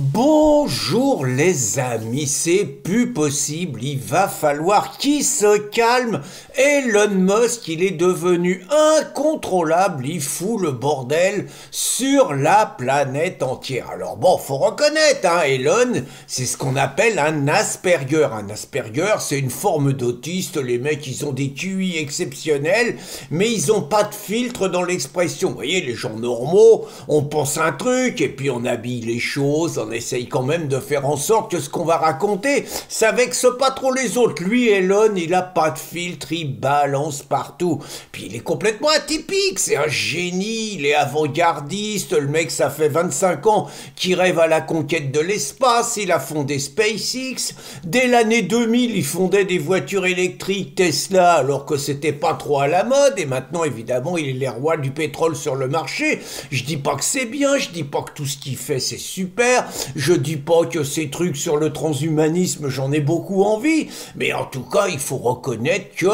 Bonjour les amis, c'est plus possible, il va falloir qu'il se calme. Elon Musk, il est devenu incontrôlable, il fout le bordel sur la planète entière. Alors bon, faut reconnaître, Elon, c'est ce qu'on appelle un Asperger. Un Asperger, c'est une forme d'autiste, les mecs ils ont des QI exceptionnels, mais ils ont pas de filtre dans l'expression. Vous voyez, les gens normaux, on pense un truc, et puis on habille les choses, on essaye quand même de faire en sorte que ce qu'on va raconter, ça vexe pas trop les autres. Lui, Elon, il a pas de filtre, il balance partout. Puis il est complètement atypique, c'est un génie, il est avant-gardiste, le mec, ça fait 25 ans qu'il rêve à la conquête de l'espace, il a fondé SpaceX. Dès l'année 2000, il fondait des voitures électriques Tesla, alors que c'était pas trop à la mode, et maintenant, évidemment, il est les rois du pétrole sur le marché. Je dis pas que c'est bien, je dis pas que tout ce qu'il fait, c'est super, je dis pas que ces trucs sur le transhumanisme, j'en ai beaucoup envie, mais en tout cas, il faut reconnaître que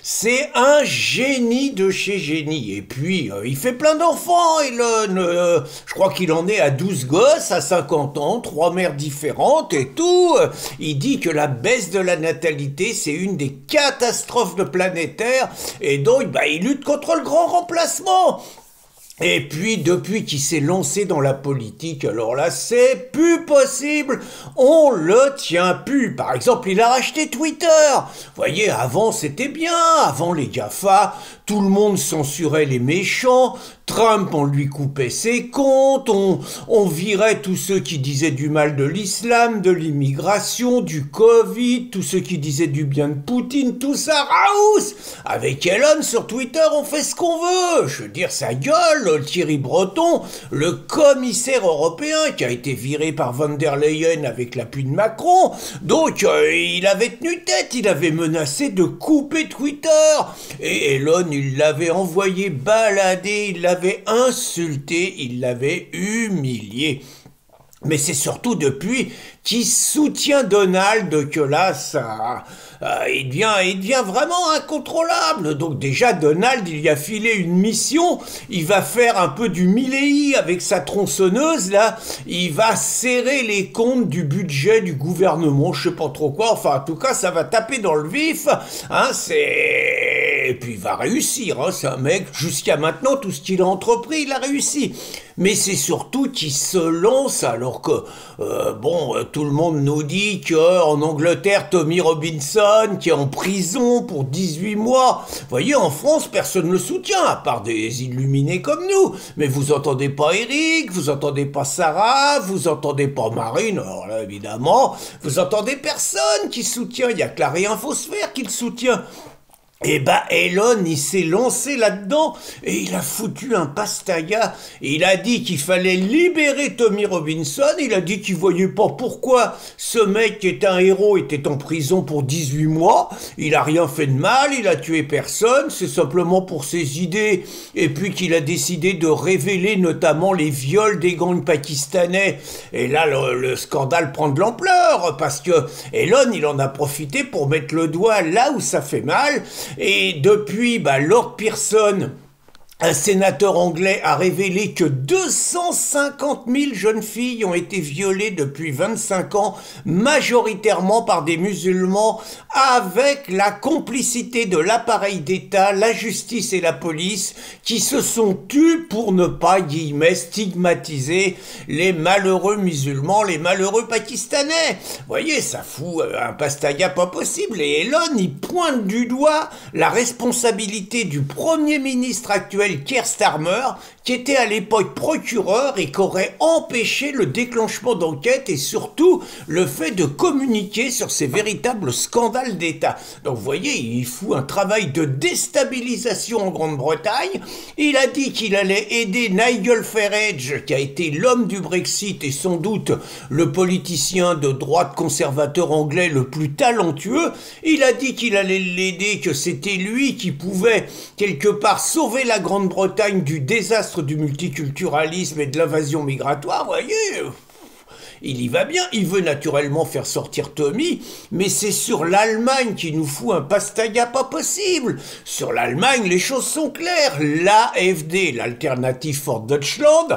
c'est un génie de chez génie. Et puis, il fait plein d'enfants, Elon. Je crois qu'il en est à 12 gosses, à 50 ans, 3 mères différentes et tout. Il dit que la baisse de la natalité, c'est une des catastrophes planétaires, et donc, il lutte contre le grand remplacement. Et puis, depuis qu'il s'est lancé dans la politique, alors là, c'est plus possible, on le tient plus. Par exemple, il a racheté Twitter. Vous voyez, avant, c'était bien, avant les GAFA, tout le monde censurait les méchants, Trump, on lui coupait ses comptes, on virait tous ceux qui disaient du mal de l'islam, de l'immigration, du Covid, tous ceux qui disaient du bien de Poutine, tout ça, raousse. Avec Elon, sur Twitter, on fait ce qu'on veut. Je veux dire, ça gueule. Thierry Breton, le commissaire européen qui a été viré par von der Leyen avec l'appui de Macron, donc il avait tenu tête, il avait menacé de couper Twitter. Et Elon, il l'avait envoyé balader, il l'avait insulté, il l'avait humilié. Mais c'est surtout depuis qu'il soutient Donald que là, il devient vraiment incontrôlable. Donc déjà, Donald, il y a filé une mission, il va faire un peu du Milei avec sa tronçonneuse, là, il va serrer les comptes du budget du gouvernement, je sais pas trop quoi, enfin, en tout cas, ça va taper dans le vif, et puis il va réussir, c'est un mec, jusqu'à maintenant, tout ce qu'il a entrepris, il a réussi. Mais c'est surtout qu'il se lance alors que, tout le monde nous dit qu'en Angleterre, Tommy Robinson, qui est en prison pour 18 mois, vous voyez, en France, personne ne le soutient, à part des illuminés comme nous. Mais vous entendez pas Eric, vous entendez pas Sarah, vous entendez pas Marine, alors là, évidemment, vous entendez personne qui soutient, il y a que la Réinfosphère qui le soutient. Et Elon, il s'est lancé là-dedans et il a foutu un pastaga. Il a dit qu'il fallait libérer Tommy Robinson. Il a dit qu'il voyait pas pourquoi ce mec qui est un héros était en prison pour 18 mois. Il a rien fait de mal, il a tué personne. C'est simplement pour ses idées. Et puis qu'il a décidé de révéler notamment les viols des gangs pakistanais. Et là, le scandale prend de l'ampleur parce que Elon, il en a profité pour mettre le doigt là où ça fait mal. Et depuis, Lord Pearson, un sénateur anglais, a révélé que 250 000 jeunes filles ont été violées depuis 25 ans, majoritairement par des musulmans, avec la complicité de l'appareil d'État, la justice et la police, qui se sont tus pour ne pas, guillemets, stigmatiser les malheureux musulmans, les malheureux pakistanais. Vous voyez, ça fout un pastaga pas possible. Et Elon, il pointe du doigt la responsabilité du Premier ministre actuel, Keir Starmer, qui était à l'époque procureur et qui aurait empêché le déclenchement d'enquêtes et surtout le fait de communiquer sur ces véritables scandales d'État. Donc vous voyez, il fout un travail de déstabilisation en Grande-Bretagne. Il a dit qu'il allait aider Nigel Farage, qui a été l'homme du Brexit et sans doute le politicien de droite conservateur anglais le plus talentueux. Il a dit qu'il allait l'aider, que c'était lui qui pouvait quelque part sauver la Grande-Bretagne du désastre du multiculturalisme et de l'invasion migratoire, vous voyez. Il y va bien, il veut naturellement faire sortir Tommy, mais c'est sur l'Allemagne qui nous fout un pastaga pas possible. Sur l'Allemagne, les choses sont claires. L'AfD, l'Alternative for Deutschland,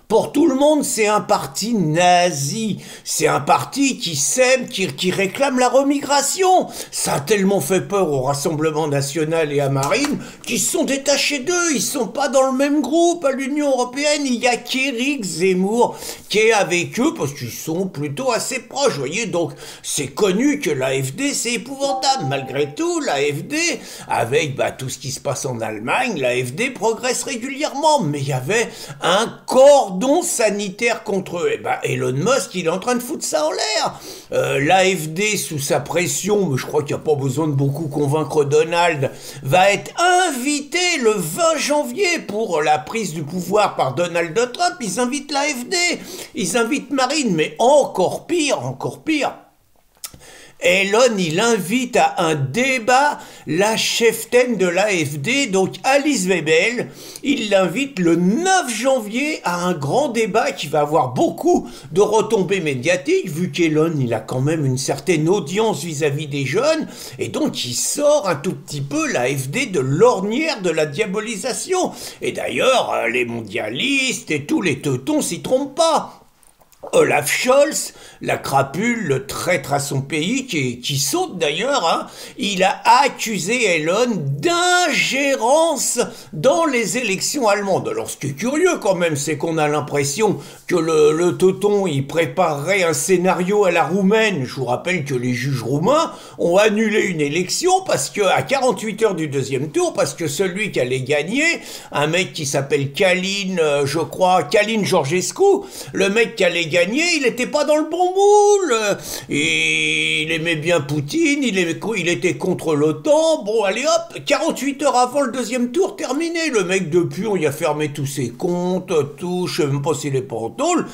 Pour tout le monde, c'est un parti nazi. C'est un parti qui sème, qui réclame la remigration. Ça a tellement fait peur au Rassemblement national et à Marine qu'ils se sont détachés d'eux. Ils sont pas dans le même groupe à l'Union européenne. Il y a qu'Éric Zemmour qui est avec eux parce qu'ils sont plutôt assez proches. Vous voyez, donc c'est connu que l'AfD c'est épouvantable. Malgré tout, l'AfD, avec tout ce qui se passe en Allemagne, l'AfD progresse régulièrement. Mais il y avait un cordon sanitaire contre eux. Elon Musk, il est en train de foutre ça en l'air. L'AfD, sous sa pression, mais je crois qu'il n'y a pas besoin de beaucoup convaincre Donald, va être invité le 20 janvier pour la prise du pouvoir par Donald Trump. Ils invitent l'AfD, ils invitent Marine, mais encore pire. Elon, il invite à un débat la cheftaine de l'AfD, donc Alice Weidel. Il l'invite le 9 janvier à un grand débat qui va avoir beaucoup de retombées médiatiques, vu qu'Elon, il a quand même une certaine audience vis-à-vis des jeunes, et donc il sort un tout petit peu l'AfD de l'ornière de la diabolisation. Et d'ailleurs, les mondialistes et tous les teutons s'y trompent pas. Olaf Scholz, la crapule, le traître à son pays, qui saute d'ailleurs, il a accusé Elon d'ingérence dans les élections allemandes. Alors ce qui est curieux quand même, c'est qu'on a l'impression que le teuton, il préparerait un scénario à la roumaine. Je vous rappelle que les juges roumains ont annulé une élection parce que à 48 heures du deuxième tour, parce que celui qui allait gagner, un mec qui s'appelle Călin Georgescu, le mec qui allait gagner, il n'était pas dans le bon moule. Et il aimait bien Poutine, il était contre l'OTAN. Bon, allez hop, 48 heures avant le deuxième tour, terminé. Le mec, depuis, on y a fermé tous ses comptes, tout, je sais même pas s'il est pas en tôle.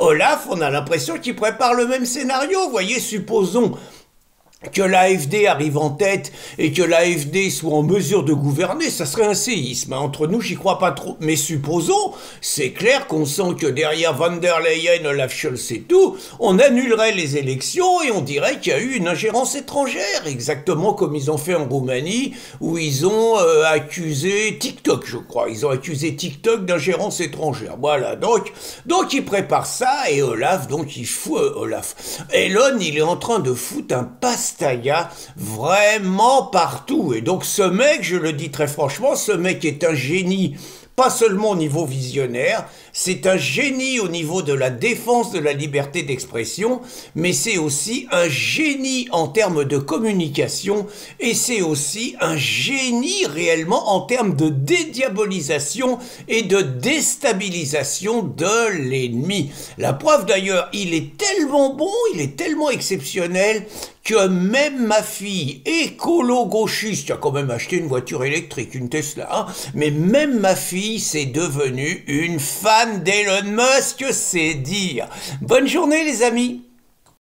Olaf, on a l'impression qu'il prépare le même scénario. Vous voyez, supposons que l'AfD arrive en tête et que l'AfD soit en mesure de gouverner, ça serait un séisme. Entre nous, j'y crois pas trop. Mais supposons, c'est clair qu'on sent que derrière Van der Leyen, Olaf Scholz et tout, on annulerait les élections et on dirait qu'il y a eu une ingérence étrangère, exactement comme ils ont fait en Roumanie, où ils ont accusé TikTok, je crois. Ils ont accusé TikTok d'ingérence étrangère. Voilà, donc ils préparent ça et Olaf, donc il fout Elon, il est en train de foutre un passe vraiment partout. Et donc ce mec, je le dis très franchement, ce mec est un génie, pas seulement au niveau visionnaire, c'est un génie au niveau de la défense de la liberté d'expression, mais c'est aussi un génie en termes de communication, et c'est aussi un génie réellement en termes de dédiabolisation et de déstabilisation de l'ennemi. La preuve d'ailleurs, il est tellement bon, il est tellement exceptionnel, que même ma fille, écolo-gauchiste, qui a quand même acheté une voiture électrique, une Tesla, mais même ma fille, c'est devenue une fan d'Elon Musk, c'est dire. Bonne journée les amis!